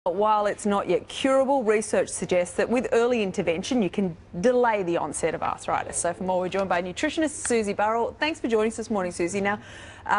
While it's not yet curable, research suggests that with early intervention you can delay the onset of arthritis. So for more, we're joined by nutritionist Susie Burrels. Thanks for joining us this morning, Susie. Now,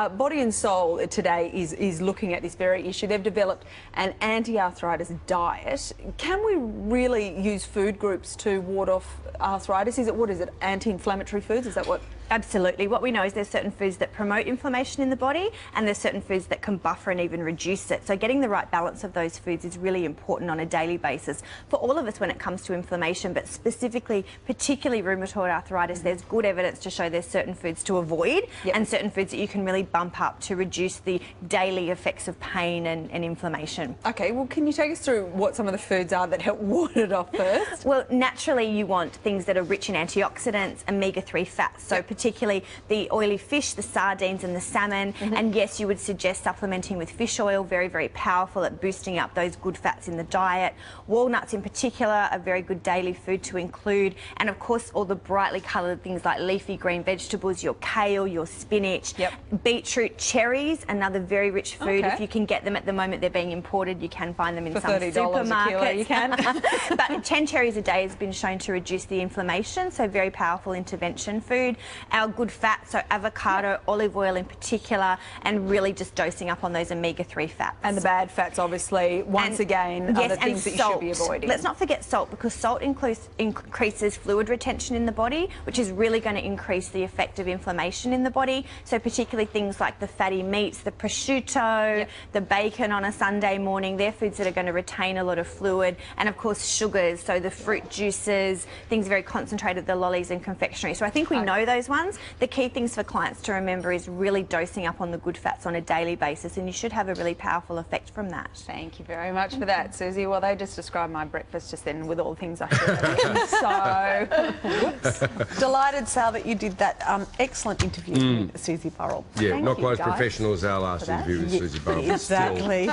Body and Soul today is looking at this very issue. They've developed an anti-arthritis diet. Can we really use food groups to ward off arthritis? What is it, anti-inflammatory foods? Is that what? Absolutely. What we know is there's certain foods that promote inflammation in the body and there's certain foods that can buffer and even reduce it. So getting the right balance of those foods is really important on a daily basis for all of us when it comes to inflammation, but specifically, particularly rheumatoid arthritis, there's good evidence to show there's certain foods to avoid and certain foods that you can really bump up to reduce the daily effects of pain and inflammation. Okay, well, can you take us through what some of the foods are that help ward it off first? Well, naturally you want things that are rich in antioxidants, omega-3 fats, so particularly the oily fish, the sardines and the salmon. And yes, you would suggest supplementing with fish oil, very, very powerful at boosting up those good fats in the diet. Walnuts in particular, a very good daily food to include. And of course, all the brightly coloured things like leafy green vegetables, your kale, your spinach, beetroot, cherries, another very rich food. If you can get them at the moment, they're being imported. You can find them in some supermarkets. A kilo, you can. But 10 cherries a day has been shown to reduce the inflammation, so very powerful intervention food. Our good fats, so avocado, olive oil in particular, and really just dosing up on those omega-3 fats. And the bad fats, obviously, once again, are the things that you should be avoiding. Let's not forget salt, because salt increases fluid retention in the body, which is really going to increase the effect of inflammation in the body. So particularly things like the fatty meats, the prosciutto, the bacon on a Sunday morning, they're foods that are going to retain a lot of fluid. And of course sugars, so the fruit juices, things very concentrated, the lollies and confectionery. So I think we know those ones. The key things for clients to remember is really dosing up on the good fats on a daily basis, and you should have a really powerful effect from that. Thank you very much for that, Susie. Well, they just described my breakfast just then with all the things I should have. So, delighted, Sal, that you did that excellent interview with Susie Burrell. Yeah, Thank not you, quite as guys, professional as our last interview with Susie Burrell. Exactly.